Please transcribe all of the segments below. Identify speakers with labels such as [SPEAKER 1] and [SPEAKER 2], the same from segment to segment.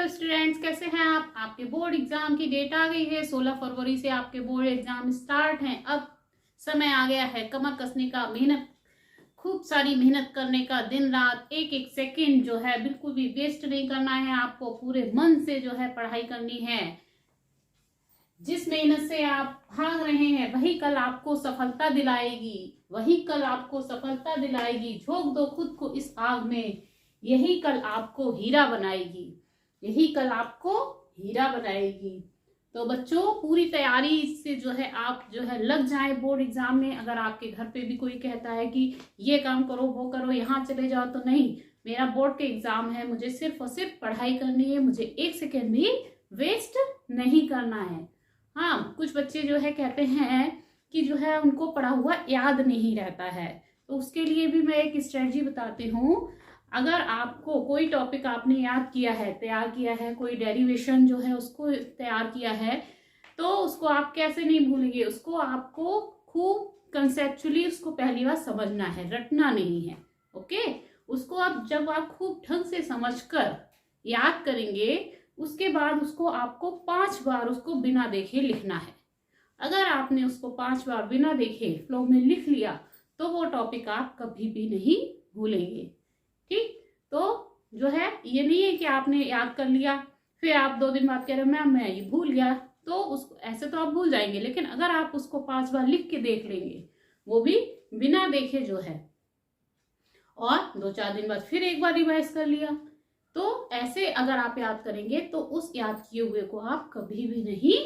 [SPEAKER 1] Hello students, कैसे हैं आप। आपके बोर्ड एग्जाम की डेट आ गई है। 16 फरवरी से आपके बोर्ड एग्जाम स्टार्ट हैं। अब समय आ गया है कमर कसने का, मेहनत, खूब सारी मेहनत करने का। दिन रात एक एक सेकंड जो है बिल्कुल भी वेस्ट नहीं करना है। आपको पूरे मन से जो है पढ़ाई करनी है। जिस मेहनत से आप भाग रहे हैं वही कल आपको सफलता दिलाएगी, वही कल आपको सफलता दिलाएगी। झोंक दो खुद को इस आग में, यही कल आपको हीरा बनाएगी, यही कल आपको हीरा बनाएगी। तो बच्चों, पूरी तैयारी से जो है आप जो है लग जाए बोर्ड एग्जाम में। अगर आपके घर पे भी कोई कहता है कि ये काम करो, वो करो, यहाँ चले जाओ, तो नहीं, मेरा बोर्ड के एग्जाम है, मुझे सिर्फ और सिर्फ पढ़ाई करनी है, मुझे एक सेकेंड भी वेस्ट नहीं करना है। हाँ, कुछ बच्चे जो है कहते हैं कि जो है उनको पढ़ा हुआ याद नहीं रहता है, तो उसके लिए भी मैं एक स्ट्रेटजी बताती हूँ। अगर आपको कोई टॉपिक आपने याद किया है, तैयार किया है, कोई डेरिवेशन जो है उसको तैयार किया है, तो उसको आप कैसे नहीं भूलेंगे। उसको आपको खूब कंसेप्चुअली उसको पहली बार समझना है, रटना नहीं है। ओके, उसको आप जब आप खूब ढंग से समझकर याद करेंगे, उसके बाद उसको आपको 5 बार उसको बिना देखे लिखना है। अगर आपने उसको 5 बार बिना देखे फ्लो में लिख लिया तो वो टॉपिक आप कभी भी नहीं भूलेंगे। ठीक, तो जो है ये नहीं है कि आपने याद कर लिया फिर आप 2 दिन बाद कह रहे मैम मैं ये भूल गया, तो उसको ऐसे तो आप भूल जाएंगे। लेकिन अगर आप उसको 5 बार लिख के देख लेंगे, वो भी बिना देखे जो है, और 2-4 दिन बाद फिर एक बार रिवाइज कर लिया, तो ऐसे अगर आप याद करेंगे तो उस याद किए हुए को आप कभी भी नहीं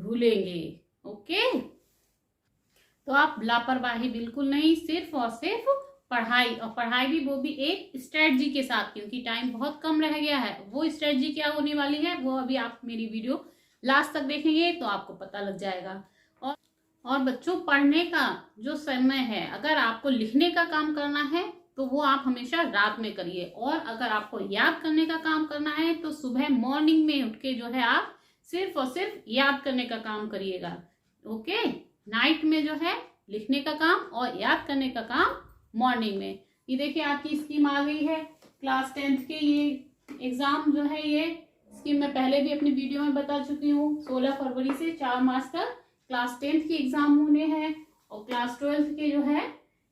[SPEAKER 1] भूलेंगे। ओके, तो आप लापरवाही बिल्कुल नहीं, सिर्फ और सिर्फ पढ़ाई, और पढ़ाई भी वो भी एक स्ट्रेटजी के साथ, क्योंकि टाइम बहुत कम रह गया है। वो स्ट्रेटजी क्या होने वाली है वो अभी आप मेरी वीडियो लास्ट तक देखेंगे तो आपको पता लग जाएगा। और बच्चों, पढ़ने का जो समय है, अगर आपको लिखने का काम करना है तो वो आप हमेशा रात में करिए, और अगर आपको याद करने का काम करना है तो सुबह मॉर्निंग में उठ के जो है आप सिर्फ और सिर्फ याद करने का काम करिएगा। ओके, नाइट में जो है लिखने का काम और याद करने का काम मॉर्निंग में। ये देखिए आपकी स्कीम आ गई है क्लास 10th के। ये एग्जाम जो है ये स्कीम मैं पहले भी अपनी वीडियो में बता चुकी हूँ। 16 फरवरी से 4 मार्च तक क्लास 10th के एग्जाम होने हैं, और क्लास 12th के जो है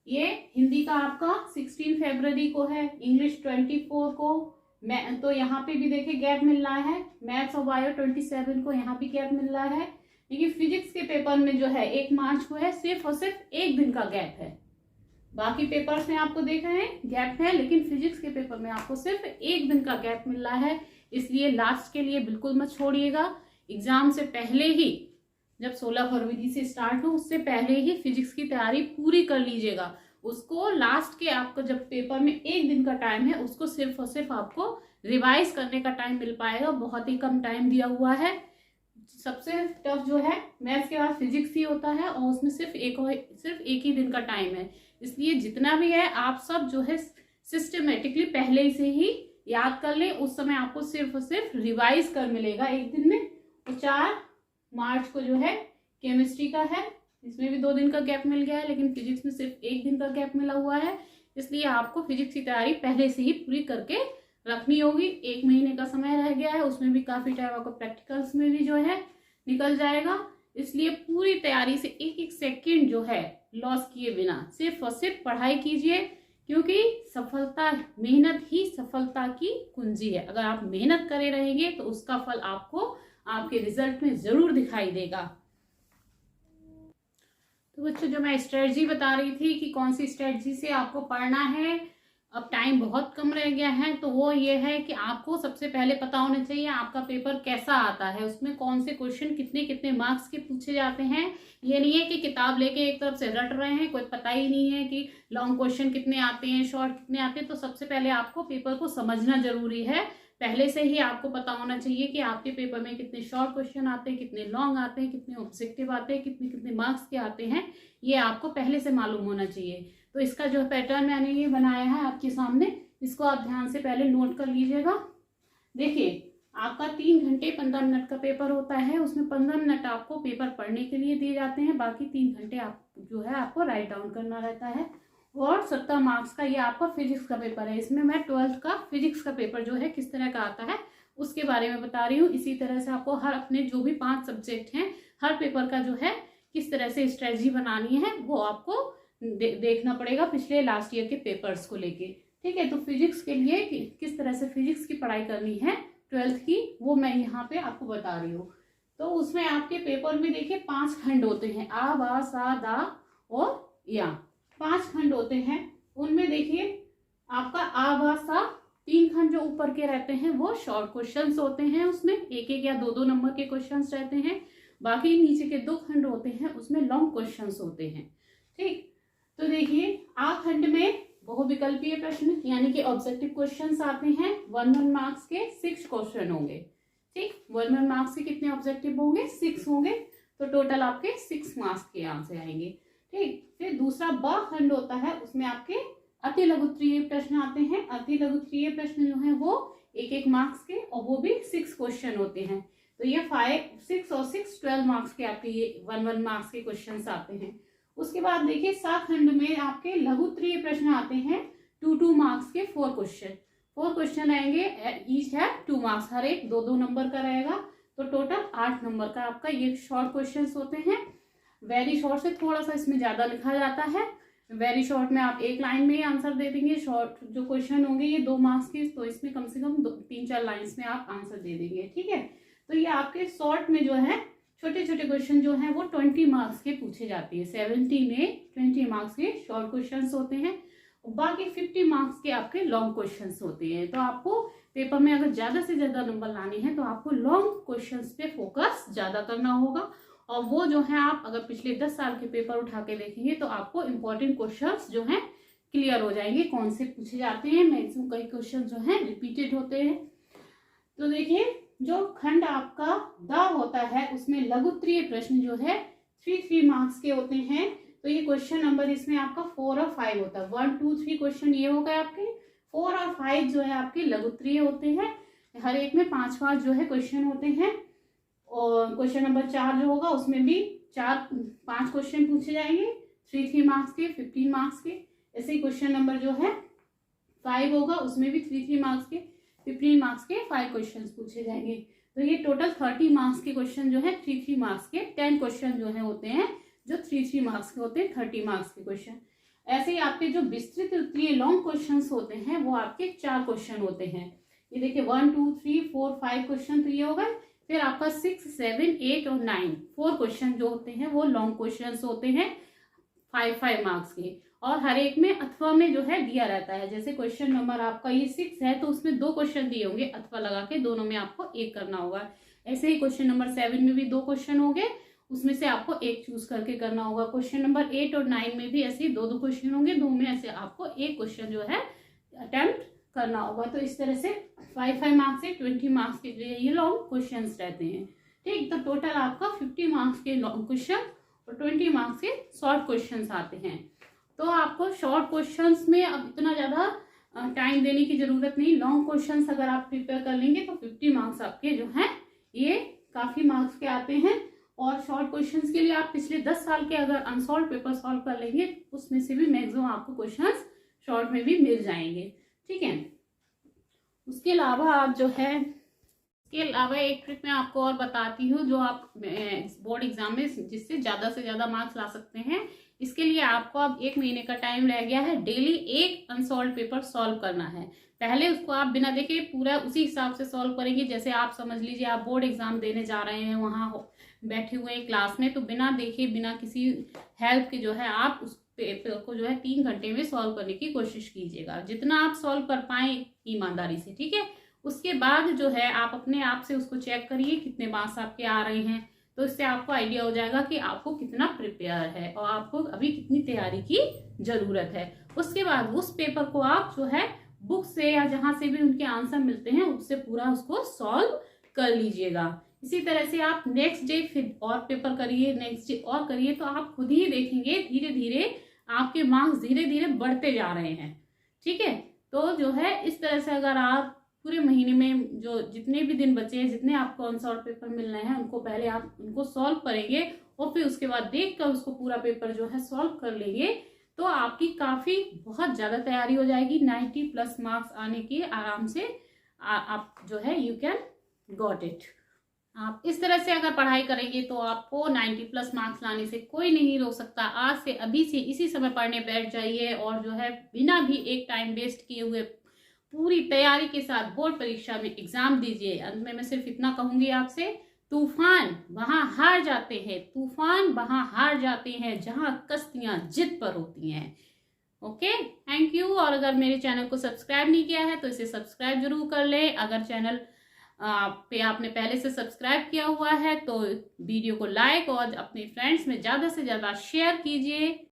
[SPEAKER 1] ये हिंदी का आपका 16 फरवरी को है, इंग्लिश 24 को, मैं तो यहाँ पे भी देखिए गैप मिल रहा है। मैथ्स और बायो 27 को यहाँ भी गैप मिल रहा है। लेकिन फिजिक्स के पेपर में जो है 1 मार्च को है, सिर्फ और सिर्फ 1 दिन का गैप है। बाकी पेपर्स में आपको देख रहे हैं गैप है, लेकिन फिजिक्स के पेपर में आपको सिर्फ 1 दिन का गैप मिल रहा है। इसलिए लास्ट के लिए बिल्कुल मत छोड़िएगा। एग्जाम से पहले ही, जब 16 फरवरी से स्टार्ट हो उससे पहले ही फिजिक्स की तैयारी पूरी कर लीजिएगा। उसको लास्ट के आपको जब पेपर में 1 दिन का टाइम है, उसको सिर्फ और सिर्फ आपको रिवाइज करने का टाइम मिल पाएगा। बहुत ही कम टाइम दिया हुआ है। सबसे टफ जो है मैथ्स के बाद फिजिक्स ही होता है, और उसमें सिर्फ एक ही दिन का टाइम है। इसलिए जितना भी है आप सब जो है सिस्टमेटिकली पहले से ही याद कर लें। उस समय आपको सिर्फ और सिर्फ रिवाइज कर मिलेगा 1 दिन में। और 4 मार्च को जो है केमिस्ट्री का है, इसमें भी 2 दिन का गैप मिल गया है, लेकिन फिजिक्स में सिर्फ 1 दिन का गैप मिला हुआ है। इसलिए आपको फिजिक्स की तैयारी पहले से ही पूरी करके रखनी होगी। 1 महीने का समय रह गया है, उसमें भी काफी टाइम आपको प्रैक्टिकल्स में भी जो है निकल जाएगा। इसलिए पूरी तैयारी से एक एक सेकेंड जो है लॉस किए बिना सिर्फ और सिर्फ पढ़ाई कीजिए, क्योंकि सफलता, मेहनत ही सफलता की कुंजी है। अगर आप मेहनत करे रहेंगे तो उसका फल आपको आपके रिजल्ट में जरूर दिखाई देगा। तो बच्चों, जो मैं स्ट्रेटजी बता रही थी कि कौन सी स्ट्रेटजी से आपको पढ़ना है, अब टाइम बहुत कम रह गया है, तो वो ये है कि आपको सबसे पहले पता होना चाहिए आपका पेपर कैसा आता है, उसमें कौन से क्वेश्चन कितने कितने मार्क्स के पूछे जाते हैं। ये नहीं है कि किताब लेके एक तरफ से रट रहे हैं, कोई पता ही नहीं है कि लॉन्ग क्वेश्चन कितने आते हैं, शॉर्ट कितने आते हैं। तो सबसे पहले आपको पेपर को समझना जरूरी है। पहले से ही आपको पता होना चाहिए कि आपके पेपर में कितने शॉर्ट क्वेश्चन आते हैं, कितने लॉन्ग आते हैं, कितने ऑब्जेक्टिव आते हैं, कितने कितने मार्क्स के आते हैं, ये आपको पहले से मालूम होना चाहिए। तो इसका जो पैटर्न मैंने ये बनाया है आपके सामने, इसको आप ध्यान से पहले नोट कर लीजिएगा। देखिए, आपका 3 घंटे 15 मिनट का पेपर होता है, उसमें 15 मिनट आपको पेपर पढ़ने के लिए दिए जाते हैं, बाकी 3 घंटे आप जो है आपको राइट डाउन करना रहता है। और 70 मार्क्स का ये आपका फिजिक्स का पेपर है। इसमें मैं 12th का फिजिक्स का पेपर जो है किस तरह का आता है उसके बारे में बता रही हूँ। इसी तरह से आपको हर अपने जो भी 5 सब्जेक्ट हैं, हर पेपर का जो है किस तरह से स्ट्रेटजी बनानी है वो आपको देखना पड़ेगा पिछले लास्ट ईयर के पेपर्स को लेके। ठीक है, तो फिजिक्स के लिए किस तरह से फिजिक्स की पढ़ाई करनी है 12th की, वो मैं यहाँ पे आपको बता रही हूँ। तो उसमें आपके पेपर में देखिए 5 खंड होते हैं, आ, बा, सा, दा और या, 5 खंड होते हैं। उनमें देखिए आपका आ, बा, सा 3 खंड जो ऊपर के रहते हैं वो शॉर्ट क्वेश्चंस होते हैं, उसमें 1-1 या 2-2 नंबर के क्वेश्चंस रहते हैं। बाकी नीचे के 2 खंड होते हैं उसमें लॉन्ग क्वेश्चंस होते हैं। ठीक, तो देखिए आ खंड में बहुविकल्पीय प्रश्न यानी कि ऑब्जेक्टिव क्वेश्चंस आते हैं। 1-1 मार्क्स के 6 क्वेश्चन होंगे। ठीक, 1-1 मार्क्स के कितने ऑब्जेक्टिव होंगे? 6 होंगे, तो टोटल आपके 6 मार्क्स के आंसर आएंगे। ठीक, फिर दूसरा ब खंड होता है, उसमें आपके अति लघुत्तरीय प्रश्न आते हैं। अति लघुत्तरीय प्रश्न जो है वो 1-1 मार्क्स के और वो भी 6 क्वेश्चन होते हैं। तो ये 6 और 6 12 मार्क्स के आपके ये 1-1 मार्क्स के क्वेश्चन आते हैं। उसके बाद देखिए सा खंड में आपके लघुत्तरीय प्रश्न आते हैं 2-2 मार्क्स के 4 क्वेश्चन। 4 क्वेश्चन आएंगे, ईच है 2 मार्क्स, हर एक 2-2 नंबर का रहेगा, तो टोटल 8 नंबर का आपका ये शॉर्ट क्वेश्चन होते हैं। वेरी शॉर्ट से थोड़ा सा इसमें ज्यादा लिखा जाता है। वेरी शॉर्ट में आप 1 लाइन में ही आंसर दे देंगे। शॉर्ट जो क्वेश्चन होंगे ये 2 मार्क्स के, तो इसमें कम से कम 3-4 लाइन्स में आप आंसर दे देंगे। ठीक है, तो ये आपके शॉर्ट में जो है छोटे छोटे क्वेश्चन जो हैं वो 20 मार्क्स के पूछे जाते हैं। 70 में 20 मार्क्स के शॉर्ट क्वेश्चंस होते हैं, बाकी 50 मार्क्स के आपके लॉन्ग क्वेश्चंस होते हैं। तो आपको पेपर में अगर ज्यादा से ज्यादा नंबर लाने हैं तो आपको लॉन्ग क्वेश्चंस पे फोकस ज्यादा करना होगा। और वो जो है आप अगर पिछले 10 साल के पेपर उठा के देखेंगे तो आपको इंपॉर्टेंट क्वेश्चंस जो हैं क्लियर हो जाएंगे, कौन से पूछे जाते हैं। मैक्सिमम कई क्वेश्चन जो है रिपीटेड होते हैं। तो देखिए जो खंड आपका द होता है उसमें लघुत्तरीय प्रश्न जो है 3-3 मार्क्स के होते हैं। तो ये क्वेश्चन नंबर इसमें आपका 4 और 5 होता है। 1, 2, 3 क्वेश्चन ये हो गए आपके, 4 और 5 जो है आपके लघुत्तरीय होते हैं। हर एक में 5-5 जो है क्वेश्चन होते हैं। और क्वेश्चन नंबर 4 जो होगा उसमें भी 4-5 क्वेश्चन पूछे जाएंगे, 3-3 मार्क्स के, 15 मार्क्स के। ऐसे ही क्वेश्चन नंबर जो है 5 होगा, उसमें भी 3-3 मार्क्स के, 15 मार्क्स के 5 क्वेश्चन पूछे जाएंगे। तो ये टोटल 30 मार्क्स के क्वेश्चन जो है 3-3 मार्क्स के, 10 क्वेश्चन जो है होते हैं जो 3-3 मार्क्स के होते हैं, 30 मार्क्स के क्वेश्चन। ऐसे ही आपके जो विस्तृत उत्तरीय लॉन्ग क्वेश्चन होते हैं वो आपके 4 क्वेश्चन होते हैं। ये देखिए 1, 2, 3, 4, 5 क्वेश्चन तो ये हो गए। फिर आपका 6, 7, 8 और 9 4 क्वेश्चन जो होते हैं वो लॉन्ग क्वेश्चन होते हैं 5-5 मार्क्स के। और हर एक में अथवा में जो है दिया रहता है। जैसे क्वेश्चन नंबर आपका ये 6 है तो उसमें 2 क्वेश्चन दिए होंगे, अथवा लगा के दोनों में आपको 1 करना होगा। ऐसे ही क्वेश्चन नंबर 7 में भी 2 क्वेश्चन होंगे, उसमें से आपको 1 चूज करके करना होगा। क्वेश्चन नंबर 8 और 9 में भी ऐसे ही 2-2 क्वेश्चन होंगे, 2 में ऐसे आपको 1 क्वेश्चन जो है अटेम्प्ट करना होगा। तो इस तरह से 5-5 मार्क्स से 20 मार्क्स के ये लॉन्ग क्वेश्चन रहते हैं। ठीक, तो टोटल आपका 50 मार्क्स के लॉन्ग क्वेश्चन और 20 मार्क्स के शॉर्ट क्वेश्चन आते हैं। तो आपको शॉर्ट क्वेश्चंस में अब इतना ज्यादा टाइम देने की जरूरत नहीं। लॉन्ग क्वेश्चंस अगर आप प्रिपेयर कर लेंगे तो 50 मार्क्स आपके जो हैं ये काफी मार्क्स के आते हैं। और शॉर्ट क्वेश्चंस के लिए आप पिछले 10 साल के अगर अनसॉल्व पेपर सॉल्व कर लेंगे उसमें से भी मैक्सिमम आपको क्वेश्चंस शॉर्ट में भी मिल जाएंगे। ठीक है, उसके अलावा आप जो है एक ट्रिक मैं आपको और बताती हूँ जो आप बोर्ड एग्जाम में जिससे ज्यादा से ज्यादा मार्क्स ला सकते हैं। इसके लिए आपको अब 1 महीने का टाइम रह गया है। डेली 1 अनसॉल्व पेपर सॉल्व करना है। पहले उसको आप बिना देखे पूरा उसी हिसाब से सॉल्व करेंगे। जैसे आप समझ लीजिए आप बोर्ड एग्जाम देने जा रहे हैं, वहां बैठे हुए हैं क्लास में, तो बिना देखे बिना किसी हेल्प के जो है आप उस पेपर को जो है 3 घंटे में सॉल्व करने की कोशिश कीजिएगा, जितना आप सॉल्व कर पाए ईमानदारी से। ठीक है, उसके बाद जो है आप अपने आप से उसको चेक करिए कितने मार्क्स आपके आ रहे हैं। तो इससे आपको आइडिया हो जाएगा कि आपको कितना प्रिपेयर है और आपको अभी कितनी तैयारी की जरूरत है। उसके बाद उस पेपर को आप जो है बुक से या जहां से भी उनके आंसर मिलते हैं उससे पूरा उसको सॉल्व कर लीजिएगा। इसी तरह से आप नेक्स्ट डे फिर और पेपर करिए, नेक्स्ट डे और करिए, तो आप खुद ही देखेंगे धीरे धीरे आपके मार्क्स धीरे धीरे बढ़ते जा रहे हैं। ठीक है, तो जो है इस तरह से अगर आप पूरे महीने में जो जितने भी दिन बचे हैं, जितने आपको अनसॉल्व पेपर मिल रहे हैं, उनको पहले आप उनको सॉल्व करेंगे और फिर उसके बाद देखकर उसको पूरा पेपर जो है सॉल्व कर लेंगे, तो आपकी काफी बहुत ज्यादा तैयारी हो जाएगी। 90+ मार्क्स आने की आराम से आप जो है यू कैन गॉट इट। आप इस तरह से अगर पढ़ाई करेंगे तो आपको 90+ मार्क्स लाने से कोई नहीं रोक सकता। आज से अभी से इसी समय पढ़ने बैठ जाइए और जो है बिना भी एक टाइम वेस्ट किए हुए पूरी तैयारी के साथ बोर्ड परीक्षा में एग्जाम दीजिए। अंत में मैं सिर्फ इतना कहूंगी आपसे, तूफान वहां हार जाते हैं, तूफान वहां हार जाते हैं जहां कश्तियां जिद पर होती हैं। Okay, thank you. और अगर मेरे चैनल को सब्सक्राइब नहीं किया है तो इसे सब्सक्राइब जरूर कर ले। अगर चैनल पे आपने पहले से सब्सक्राइब किया हुआ है तो वीडियो को लाइक और अपने फ्रेंड्स में ज़्यादा से ज़्यादा शेयर कीजिए।